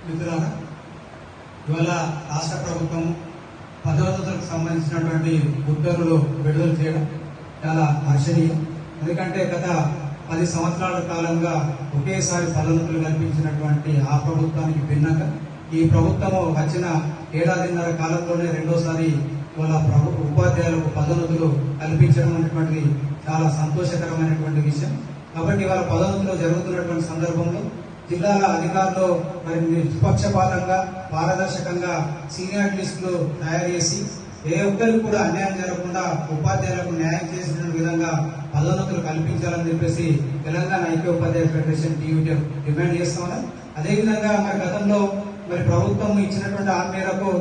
మిత్రులారా, ఇవాళ రాష్ట్ర ప్రభుత్వం పదోన్నతులకు సంబంధించినటువంటి ఉత్తర్వులు విడుదల చేయడం చాలా హర్షణీయం. ఎందుకంటే గత 10 సంవత్సరాల కాలంగా ఒకేసారి పదోన్నతులు కల్పించినటువంటి ఆ ప్రభుత్వానికి భిన్నంగా ఈ ప్రభుత్వము వచ్చిన ఏడాదిన్నర కాలంలోనే రెండోసారి ఇవాళ ఉపాధ్యాయులకు పదోన్నతులు కల్పించడం అనేటువంటిది చాలా సంతోషకరమైనటువంటి విషయం. కాబట్టి ఇవాళ పదోన్నతులు జరుగుతున్నటువంటి సందర్భంలో జిల్లాల అధికారులు మరి నిష్పక్షపాతంగా పారదర్శకంగా సీనియర్ లిస్టులు తయారు చేసి ఏ ఒక్కరికి కూడా అన్యాయం జరగకుండా ఉపాధ్యాయులకు న్యాయం చేసిన విధంగా పదోన్నతులు కల్పించాలని చెప్పేసి తెలంగాణ ఐక్యోపాధ్యాయ ఫెడరేషన్ టీయూటీ డిమాండ్ చేస్తున్నారు. అదేవిధంగా మరి గతంలో మరి ప్రభుత్వం ఇచ్చినటువంటి ఆ మేరకు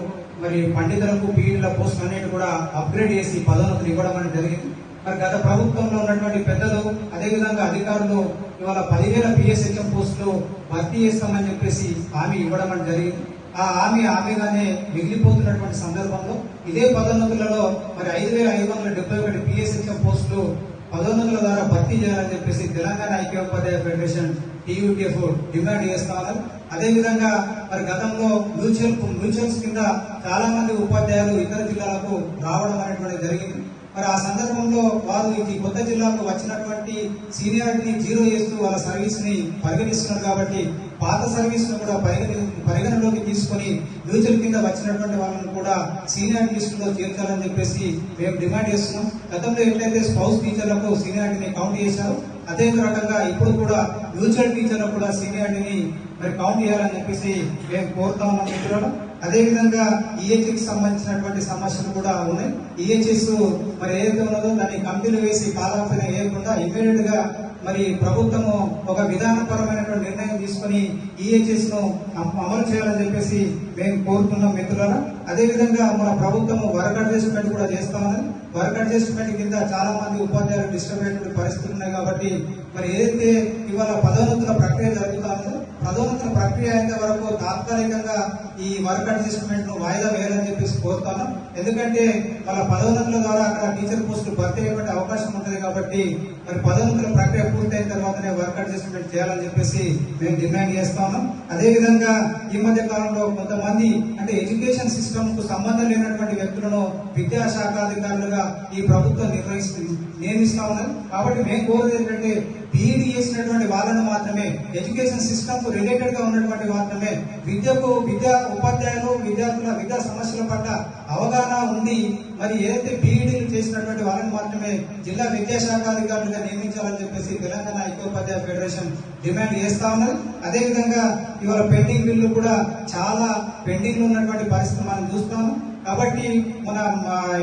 మరి పండితులకు పీఈడీల పోస్టులు అన్నిటి కూడా అప్గ్రేడ్ చేసి పదోన్నతులు ఇవ్వడం అనేది జరిగింది. మరి గత ప్రభుత్వంలో ఉన్నటువంటి పెద్దలు అదేవిధంగా అధికారులు ఇవాళ 10,000 PSHM పోస్టులు భర్తీ చేస్తామని చెప్పేసి హామీ ఇవ్వడం అనేది జరిగింది. ఆ హామీగానే మిగిలిపోతున్నటువంటి సందర్భంలో ఇదే పదోన్నతులలో మరి 5,571 PSHM పోస్టులు పదోన్నతుల ద్వారా భర్తీ చేయాలని చెప్పేసి తెలంగాణ ఐక్యోపాధ్యాయ ఫెడరేషన్ టీయూటీఎఫ్ డిమాండ్ చేస్తా ఉన్నారు. అదేవిధంగా మరి గతంలో మ్యూచువల్స్ కింద చాలా మంది ఉపాధ్యాయులు ఇతర జిల్లాలకు రావడం అనేటువంటి జరిగింది. మరి ఆ సందర్భంలో వారు ఈ కొత్త జిల్లాకు వచ్చినటువంటి సీనియారిటీని జీరో చేస్తూ వాళ్ళ సర్వీస్ ని పరిగణిస్తున్నారు. కాబట్టి పాత సర్వీస్ ను కూడా పరిగణలోకి తీసుకొని మ్యూచువల్ కింద వచ్చినటువంటి వాళ్ళని కూడా సీనియారిటీ లిస్టులో చేర్చాలని చెప్పేసి మేము డిమాండ్ చేస్తున్నాం. గతంలో ఎట్లయితే స్పౌస్ టీచర్లకు సీనియారిటీని కౌంట్ చేశారు, అదే రకంగా ఇప్పుడు కూడా మ్యూచువల్ టీచర్లకు కూడా సీనియారిటీని మరి కౌంట్ చేయాలని చెప్పేసి మేము కోరుతా ఉన్నాం మిత్రులు. అదేవిధంగా ఈహెచ్కి సంబంధించినటువంటి సమస్యలు కూడా ఉన్నాయి. ఈహెచ్ఎస్ మరి ఏదైతే ఉన్నదో దాన్ని కంపెనీలు వేసి కాలాపన వేయకుండా ఇమీడియట్ గా మరి ప్రభుత్వము ఒక విధానపరమైనటువంటి నిర్ణయం తీసుకుని ఈహెచ్ఎస్ ను అమలు చేయాలని చెప్పేసి మేము కోరుతున్నాం మిత్రులారా. అదేవిధంగా మన ప్రభుత్వము వర్క్ అడ్జస్ట్మెంట్ కూడా చేస్తామని వర్క్ అడ్జస్ట్మెంట్ కింద చాలా మంది ఉపాధ్యాయులు డిస్టర్బ్ అయినటువంటి పరిస్థితులు ఉన్నాయి. కాబట్టి మరి ఏదైతే ఇవాళ పదోన్నతుల ప్రక్రియ జరుగుతుందో పదోన్నతుల ప్రక్రియ అయిన వరకు తాత్కాలికంగా ఈ వర్క్ అడ్జస్ట్మెంట్ ను వాయిదా వేయాలని చెప్పేసి కోరుతాను. ఎందుకంటే వాళ్ళ పదోన్నతుల ద్వారా అక్కడ టీచర్ పోస్టులు భర్తీ అయ్యే అవకాశం ఉంటుంది. కాబట్టి మరి పదోన్నతుల ప్రక్రియ పూర్తయిన తర్వాతనే వర్క్ అడ్జస్ట్మెంట్ చేయాలని చెప్పేసి మేము డిమాండ్ చేస్తాము. అదేవిధంగా ఈ మధ్య కాలంలో కొంతమంది అంటే ఎడ్యుకేషన్ సిస్టమ్ కు సంబంధం లేనటువంటి వ్యక్తులను విద్యాశాఖాధికారులుగా ఈ ప్రభుత్వం నియమిస్తా ఉన్నారు. కాబట్టి మేము కోరేది ఏంటంటే పీఈడీ చేసినటువంటి వాళ్ళను మాత్రమే ఎడ్యుకేషన్ సిస్టమ్ కు రిలేటెడ్ గా ఉన్నటువంటి మాత్రమే ఉపాధ్యాయులు విద్యార్థుల విద్యా సమస్యల పట్ల అవగాహన ఉంది. మరి ఏదైతే పీఈడీలు చేసినటువంటి వాళ్ళని మాత్రమే జిల్లా విద్యాశాఖాధికారులుగా నియమించాలని చెప్పేసి తెలంగాణ ఐక్యోపాధ్యాయ ఫెడరేషన్ డిమాండ్ చేస్తా ఉన్నారు. అదేవిధంగా ఇవాళ పెండింగ్ బిల్లు కూడా చాలా పెండింగ్ లో ఉన్నటువంటి పరిస్థితి మనం చూస్తాము. కాబట్టి మన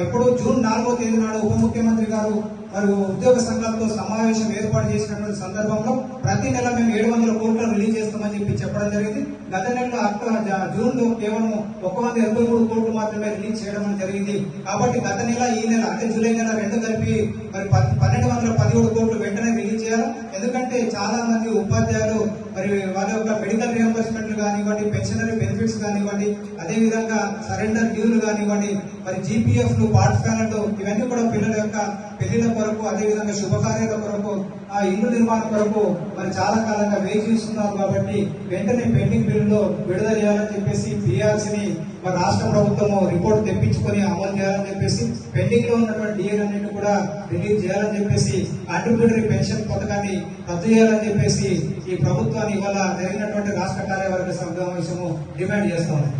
ఎప్పుడు జూన్ 4వ తేదీ నాడు ఉప ముఖ్యమంత్రి గారు మరి ఉద్యోగ సంఘాలతో సమావేశం ఏర్పాటు చేసినటువంటి సందర్భంలో ప్రతి నెల మేము 700 కోట్లు రిలీజ్ చేస్తామని చెప్పడం జరిగింది. గత నెలలో జూన్ లో కేవలం 183 కోట్లు మాత్రమే రిలీజ్ చేయడం జరిగింది. కాబట్టి గత నెల ఈ నెల అంటే జూలై నెల రెండు కలిపి మరి 1,217 కోట్లు వెంటనే రిలీజ్ చేయాలి. ఎందుకంటే చాలా మంది ఉపాధ్యాయులు మరి వాళ్ళ యొక్క మెడికల్ రియంబర్స్మెంట్లు కానివ్వండి, పెన్షనరీ బెనిఫిట్స్ కానివ్వండి, అదేవిధంగా సరెండర్ డ్యూలు కానివ్వండి, మరి జీపీఎఫ్లు పాఠశాలలు ఇవన్నీ కూడా పిల్లల యొక్క పెళ్లిల కొరకు అదేవిధంగా శుభకార్యాల కొరకు ఆ ఇల్లు నిర్మాణం కొరకు మరి చాలా కాలంగా వేచి చూస్తున్నారు. కాబట్టి వెంటనే పెండింగ్ బిల్లులో విడుదల చేయాలని చెప్పేసి పీఆర్సీని మరి రాష్ట్ర ప్రభుత్వము రిపోర్ట్ తెప్పించుకొని అమలు చేయాలని చెప్పేసి పెండింగ్ లో ఉన్నటువంటి డిఏలు అన్నింటి కూడా రిలీజ్ చేయాలని చెప్పేసి కాంట్రిబ్యూటరీ పెన్షన్ పథకాన్ని రద్దు చేయాలని చెప్పేసి ఈ ప్రభుత్వాన్ని ఇవాళ జరిగినటువంటి రాష్ట్ర కార్యవర్గ సమావేశము డిమాండ్ చేస్తా ఉంది.